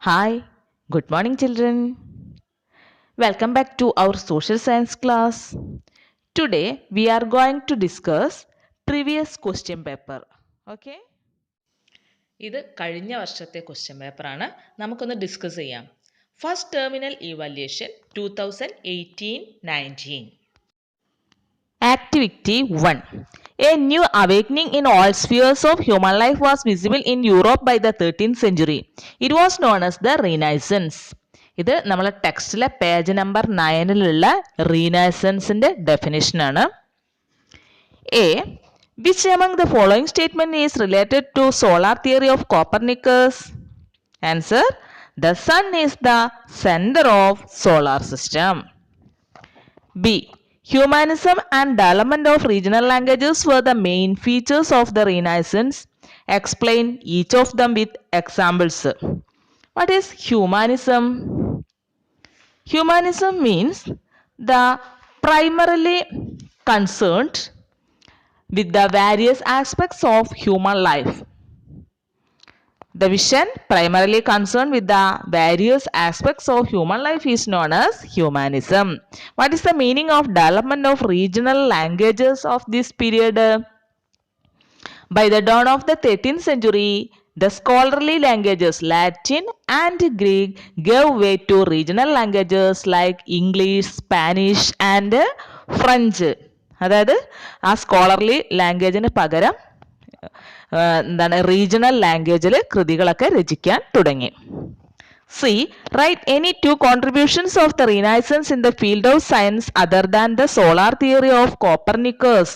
Hi, good morning, children. Welcome back to our social science class. Today we are going to discuss previous question paper. Okay? ഇത് കഴിഞ്ഞ വർഷത്തെ question പേപ്പറാണ്. നമുക്കൊന്ന് discuss ചെയ്യാം. First terminal evaluation 2018-19. Activity 1. A new awakening in all spheres of human life was visible in Europe by the 13th century. It was known as the Renaissance. ഇത് നമ്മളെ ടെക്സ്റ്റിലെ page number 9-ലുള്ള റീനൈസൻസിന്റെ definition ആണ്. A. Which among the following statement is related to solar theory of Copernicus? Answer. The sun is the center of solar system. B. Humanism and development of regional languages were the main features of the Renaissance. Explain each of them with examples. What is humanism? Humanism means the primarily concerned with the various aspects of human life. The vision primarily concerned with the various aspects of human life is known as humanism. What is the meaning of development of regional languages of this period? By the dawn of the 13th century, the scholarly languages Latin and Greek gave way to regional languages like English, Spanish and French. അതായത് ആ scholarly ലാംഗ്വേജിന് പകരം regional ലാംഗ്വേജിൽ കൃതികളൊക്കെ രചിക്കാൻ തുടങ്ങി. C. Write any two contributions of the Renaissance in the field of science other than the solar theory of Copernicus.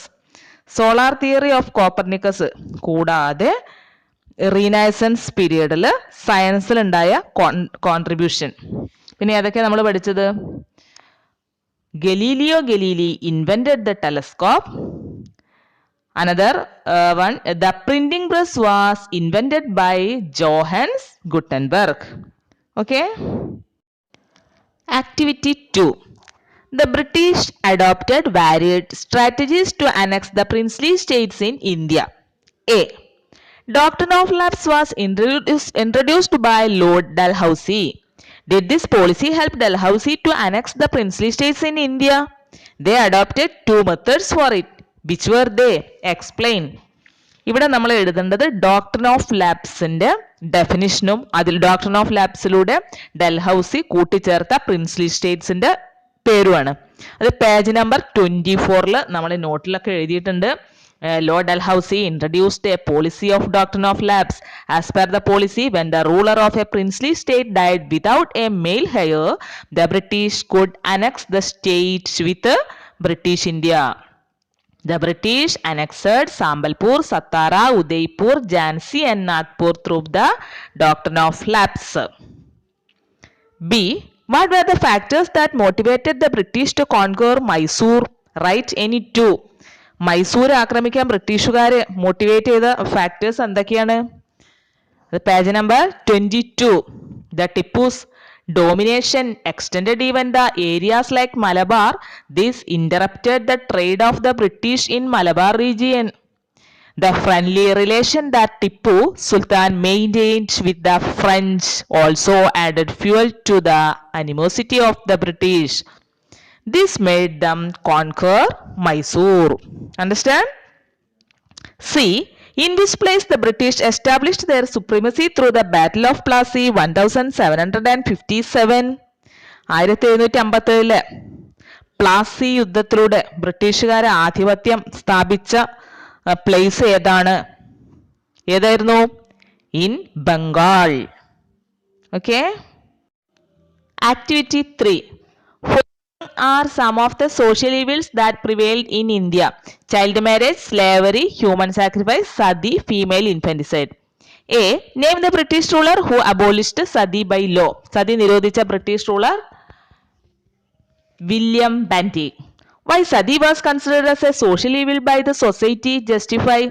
Solar theory of Copernicus കൂടാതെ Renaissance പീരിയഡിൽ സയൻസിലുണ്ടായ contribution. പിന്നെ ഏതൊക്കെയാണ് നമ്മൾ പഠിച്ചത്? Galileo Galilei invented the telescope. Another one, the printing press was invented by Johannes Gutenberg. Okay. Activity 2. The British adopted varied strategies to annex the princely states in India. A. Doctrine of lapse was introduced by Lord Dalhousie. Did this policy help Dalhousie to annex the princely states in India? They adopted two methods for it. Which were they? Explain. ഇവിടെ നമ്മൾ എഴുതേണ്ടത് doctrine of ലാപ്സിന്റെ ഡെഫിനിഷനും അതിൽ doctrine of ലാപ്സിലൂടെ Dalhousie കൂട്ടിച്ചേർത്ത princely സ്റ്റേറ്റ്സിന്റെ പേരുമാണ്. അത് page number 24 നമ്മൾ നോട്ടിലൊക്കെ എഴുതിയിട്ടുണ്ട്. Lord Dalhousie introduced a policy of doctrine of lapse. As per the policy, when the ruler of a princely state died without a male heir, the British could annex the states with British India. The British annexed Sambalpur, Satara, Udaipur, Jhansi and Nagpur through the doctrine of lapse. B. What were the factors that motivated the British to conquer Mysore? Write any two. Mysore ആക്രമിക്കാൻ ബ്രിട്ടീഷുകാർ motivate ചെയ്ത factors എന്തൊക്കെയാണ്? Page number 22. The Tipu's domination extended even the areas like Malabar. This interrupted the trade of the British in Malabar region. The friendly relation that Tipu Sultan maintained with the French also added fuel to the animosity of the British. This made them conquer Mysore. Understand? C. In this place the British established their supremacy through the Battle of Plassey 1757. 1757 Plassey യുദ്ധത്തിലൂടെ ബ്രിട്ടീഷുകാരെ ആധിപത്യം സ്ഥാപിച്ച place ഏതായിരുന്നു? In Bengal. Okay. Activity 3. Are some of the social evils that prevailed in India? Child marriage, slavery, human sacrifice, sati, female infanticide. A. Name the British ruler who abolished sati by law. Sati നിരോധിച്ച British ruler William Bentinck. Why sati was considered as a social evil by the society? Justify.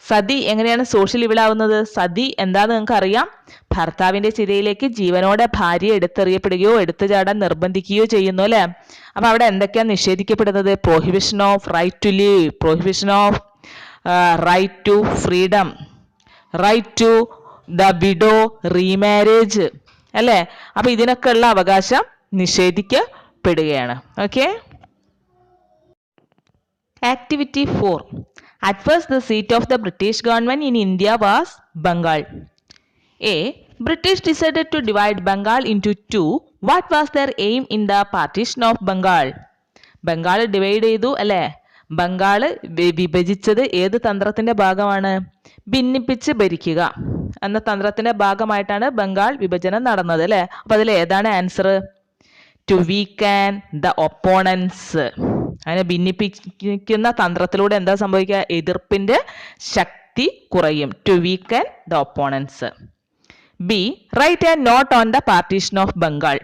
Sati എങ്ങനെയാണ് social ഇവിളാവുന്നത്? Sati എന്താന്ന് നിങ്ങൾക്ക് അറിയാം. ഭർത്താവിന്റെ ചിതയിലേക്ക് ജീവനോടെ ഭാര്യ എടുത്തെറിയപ്പെടുകയോ എടുത്തു ചാടാൻ നിർബന്ധിക്കുകയോ ചെയ്യുന്നു അല്ലെ. അപ്പൊ അവിടെ എന്തൊക്കെയാണ് നിഷേധിക്കപ്പെടുന്നത്? Prohibition of right to leave, prohibition of right to freedom, right to the widow, remarriage, അല്ലേ? അപ്പൊ ഇതിനൊക്കെ ഉള്ള അവകാശം നിഷേധിക്കപ്പെടുകയാണ്. Okay. Activity 4. At first, the seat of the British government in India was Bengal. A. British decided to divide Bengal into two. What was their aim in the partition of Bengal? Bengal divide ചെയ്തു അല്ലേ? ബംഗാൾ വിഭജിച്ചത് ഏത് തന്ത്രത്തിന്റെ ഭാഗമാണ്? ഭിന്നിപ്പിച്ച് ഭരിക്കുക എന്ന തന്ത്രത്തിന്റെ ഭാഗമായിട്ടാണ് ബംഗാൾ വിഭജനം നടന്നത് അല്ലേ? അപ്പൊ അതിൽ ഏതാണ് answer? To weaken the opponents. അതിനെ ഭിന്നിപ്പിക്കുന്ന തന്ത്രത്തിലൂടെ എന്താ സംഭവിക്കുക? എതിർപ്പിന്റെ ശക്തി കുറയും. To weaken the opponents. B. Write a note on the partition of Bengal.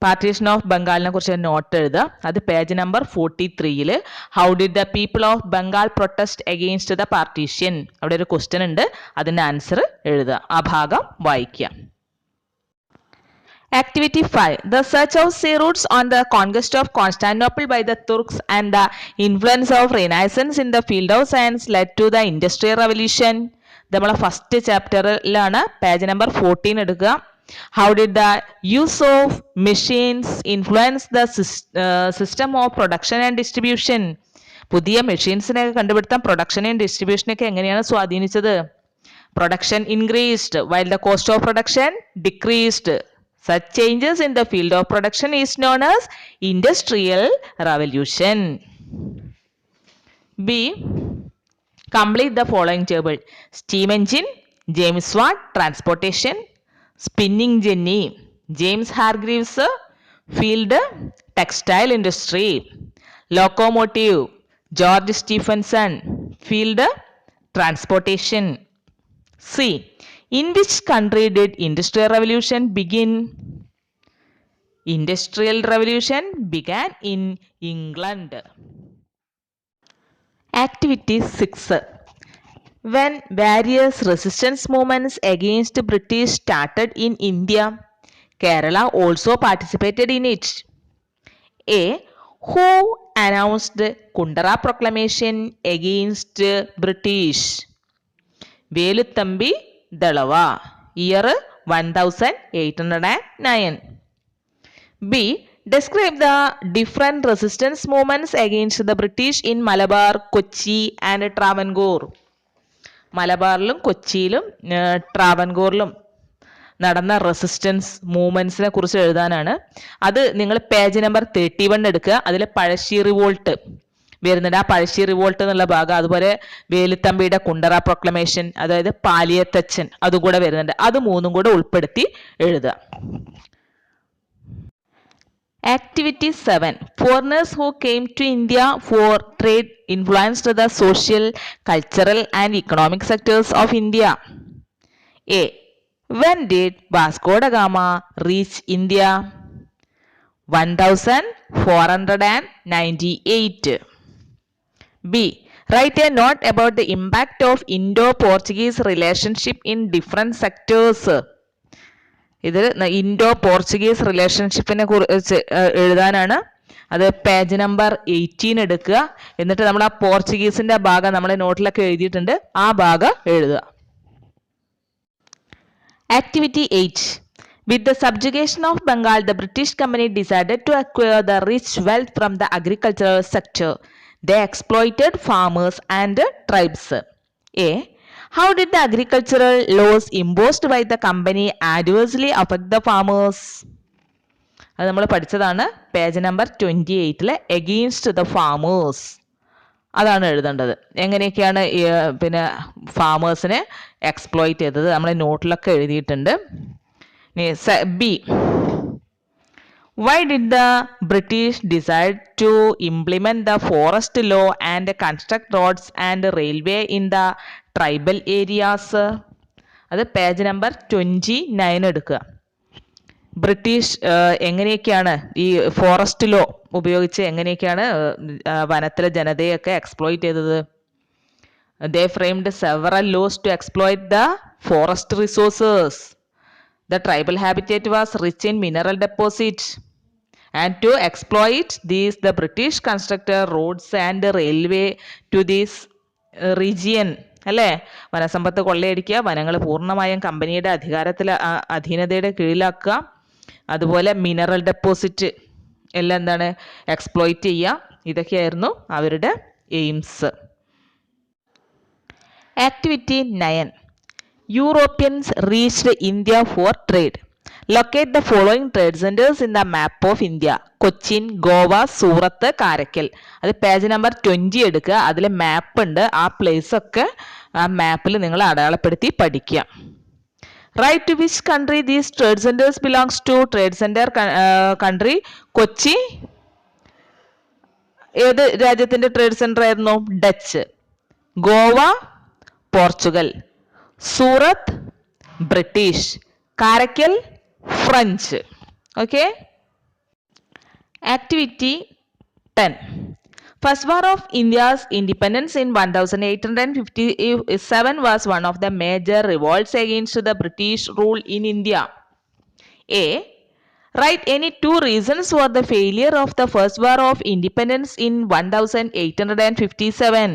Partition of ബംഗാളിനെ കുറിച്ച് നോട്ട് എഴുതുക. അത് പേജ് നമ്പർ 43-ൽ how did the people of Bengal protest against the partition, അവിടെ ഒരു ക്വസ്റ്റ്യൻ ഉണ്ട്, അതിന്റെ ആൻസർ എഴുതുക. ആ ഭാഗം വായിക്കുക. Activity 5. The search of sea routes on the conquest of Constantinople by the Turks and the influence of Renaissance in the field of science led to the Industrial Revolution. നമ്മളെ first ചാപ്റ്ററിലാണ്, page number 14 എടുക്കുക. How did the use of machines influence the system of production and distribution? പുതിയ മെഷീൻസിനെ കണ്ടുപിടുത്തം പ്രൊഡക്ഷനെയും ഡിസ്ട്രിബ്യൂഷനെയൊക്കെ എങ്ങനെയാണ് സ്വാധീനിച്ചത്? Production increased while the cost of production decreased. Such changes in the field of production is known as Industrial Revolution. B. Complete the following table. Steam engine, James Watt. Transportation, spinning jenny, James Hargreaves. Field, textile industry. Locomotive, George Stephenson. Field, transportation. C. In which country did Industrial Revolution begin? Industrial Revolution began in England. Activity 6. When various resistance movements against British started in India, Kerala also participated in it. A. Who announced Kundara Proclamation against British? Veluthambi Dalava. Year 1809. B. Describe the different resistance movements against the British in Malabar, Kochi and Travancore. മലബാറിലും കൊച്ചിയിലും ട്രാവൻകൂറിലും നടന്ന resistance മൂവ്മെന്റ്സിനെ കുറിച്ച് എഴുതാനാണ്. അത് നിങ്ങൾ page number 31 എടുക്കുക. അതിൽ Pazhassi revolt വരുന്നുണ്ട്. ആ പഴശ്ശി റിവോൾട്ട് എന്നുള്ള ഭാഗം, അതുപോലെ വേലുത്തമ്പിയുടെ കുണ്ടറ പ്രൊക്ലമേഷൻ, അതായത് പാലിയത്തച്ഛൻ, അതുകൂടെ വരുന്നുണ്ട്. അത് മൂന്നും കൂടെ ഉൾപ്പെടുത്തി എഴുതുക. Activity 7. Foreigners who came to India for trade influenced the social, cultural and economic sectors of India. A. When did Vasco da Gama reach India? 1498. B. Write a note about the impact of Indo-Portuguese relationship in different sectors. ഇത് Indo Portuguese റിലേഷൻഷിപ്പിനെ കുറിച്ച് എഴുതാനാണ്. അത് page number 18 എടുക്കുക. എന്നിട്ട് നമ്മൾ ആ പോർച്ചുഗീസിന്റെ ഭാഗം നമ്മുടെ നോട്ടിലൊക്കെ എഴുതിയിട്ടുണ്ട്, ആ ഭാഗം എഴുതുക. Activity 8. With the subjugation of Bengal, the British company decided to acquire the rich wealth from the agricultural sector. They exploited farmers and tribes. A. How did the agricultural laws imposed by the company adversely affect the farmers? അത് നമ്മൾ പഠിച്ചതാണ്. Page number 28-ലെ against the farmers, അതാണ് എഴുതേണ്ടത്. എങ്ങനെയൊക്കെയാണ് പിന്നെ ഫാമേഴ്സിനെ exploit ചെയ്തത് നമ്മളെ നോട്ടിലൊക്കെ എഴുതിയിട്ടുണ്ട്. B. Why did the British decide to implement the forest law and construct roads and railway in the tribal areas? അത് പേജ് നമ്പർ 29 എടുക്കുക. ബ്രിട്ടീഷ് എങ്ങനെയൊക്കെയാണ് ഈ ഫോറസ്റ്റ് ലോ ഉപയോഗിച്ച് എങ്ങനെയൊക്കെയാണ് വനത്തിലെ ജനതയൊക്കെ എക്സ്പ്ലോയിറ്റ് ചെയ്തത്? They framed several laws to exploit the forest resources. The tribal habitat was rich in mineral deposits. And to exploit these, the British constructed roads and railway to this region. അല്ലേ? വനസമ്പത്ത് കൊള്ളയടിക്കുക, വനങ്ങൾ പൂർണ്ണമായും കമ്പനിയുടെ അധീനതയുടെ കീഴിലാക്കുക, അതുപോലെ mineral deposit എല്ലാം എന്താണ് exploit ചെയ്യുക. ഇതൊക്കെയായിരുന്നു അവരുടെ aims. Activity 9. Europeans reached India for trade. Locate the following trade centres in the map of India. Cochin, Goa, Surat, Karaikal. അത് പേജ് നമ്പർ 20 എടുക്കുക. അതിൽ മാപ്പ് ഉണ്ട്. ആ പ്ലേസ് ഒക്കെ ആ മാപ്പിൽ നിങ്ങൾ അടയാളപ്പെടുത്തി പഠിക്കുക. Write to which country these trade centres belongs to. Trade centre country Kochi ഏത് രാജ്യത്തിന്റെ ട്രേഡ് സെന്റർ ആയിരുന്നു? Dutch. Goa Portugal. Surat British. Karaikal French. Okay. Activity 10. First war of India's independence in 1857 was one of the major revolts against the British rule in India. A. Write any 2 reasons for the failure of the First War of Independence in 1857.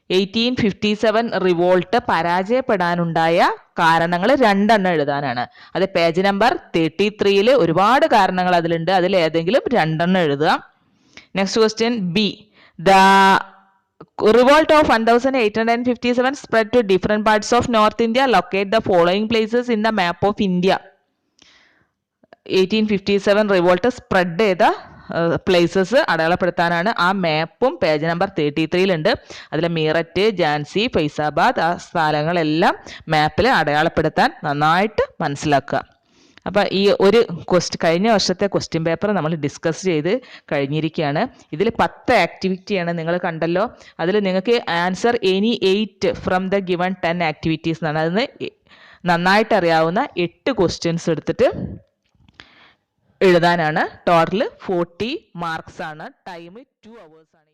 1857 revolt പരാജയപ്പെടാനുണ്ടായ കാരണങ്ങൾ 2 എഴുതാനാണ്. അത് page number 33 ഒരുപാട് കാരണങ്ങൾ അതിലുണ്ട്. അതിൽ ഏതെങ്കിലും 2 എഴുതുക. Next question B. The revolt of 1857 spread to different parts of North India. Locate the following places in the map of India. 1857 revolt spread ചെയ്ത പ്ലേസസ് അടയാളപ്പെടുത്താനാണ്. ആ മാപ്പും പേജ് നമ്പർ 33 ഉണ്ട്. അതിൽ മീററ്റ്, ഝാൻസി, ഫൈസാബാദ് ആ സ്ഥലങ്ങളെല്ലാം മാപ്പിൽ അടയാളപ്പെടുത്താൻ നന്നായിട്ട് മനസ്സിലാക്കുക. അപ്പം ഈ ഒരു കഴിഞ്ഞ വർഷത്തെ ക്വസ്റ്റ്യൻ പേപ്പർ നമ്മൾ ഡിസ്കസ് ചെയ്ത് കഴിഞ്ഞിരിക്കുകയാണ്. ഇതിൽ 10 ആക്ടിവിറ്റിയാണ് നിങ്ങൾ കണ്ടല്ലോ. അതിൽ നിങ്ങൾക്ക് answer any 8 from the given 10 activities എന്നാണ്. അതിന് നന്നായിട്ട് അറിയാവുന്ന 8 ക്വസ്റ്റ്യൻസ് എടുത്തിട്ട് എഴുതാനാണ്. ടോട്ടൽ 40 മാർക്സ് ആണ്. ടൈം 2 hours ആണ്.